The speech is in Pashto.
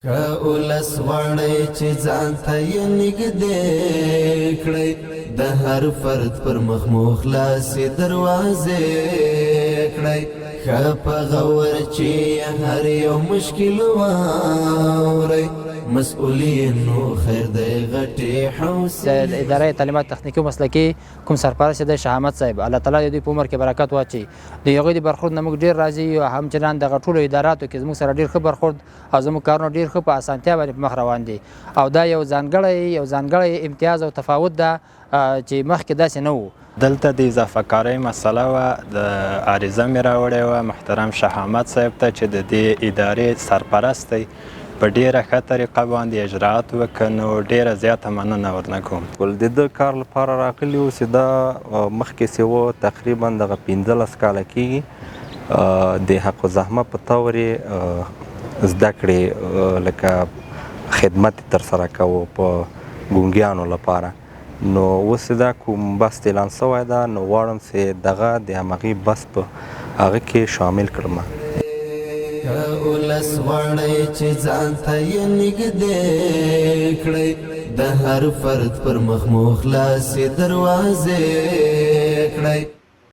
که اولس غواړئ چې ځان ته یې نږدې کړئ د هر فرد پر مخ مو خلاصې دروازې کړئ ښه په غور چې هر یو مشکل واورئ مسؤلینو خیر دی غټې حوصلې د ادارې تعلیمات تخنیکي او مسلکي کوم سرپرست دی شاه احمد صاحب الله تعالی د دوی په عمر کې برکت واچوي د هغوی د برخورد نه موږ ډېر راضي یو همچنان دغه ټولو اداراتو کې زموږ سره ډېر ښه برخورد او زموږ کارونه ډېر ښه په اسانتیا باندې په مخ روان دي او دا یو ځانګړی امتیاز او تفاوت ده چې مخکې داسې نه و. دلته د اضافه کارۍ مسله وه د عریضه مې راوړې وه محترم شاه احمد صاحب ته چې د دې ادارې سرپرست دی په ډیره ښه طریقه باندې اجرات وکړه نو ډیره زیاته مننه ورنه کوم. د ده کار لپاره راغلي اوو چې دا مخکې چې و تقریبا دغه 15 کاله کېږي د حق الزحمه په طور یې زده کړې لکه خدمت یې ترسره کوو په ګونګیانو لپاره نو اوس دا کوم بست اعلان سوی ده نو غواړم چې دغه د همغې بست په هغه کې شامل کړم. که اولس غواړئ چې ځان ته یې نږدې کړئ د هر فرد پر مخ مو خلاصې دروازې کړئ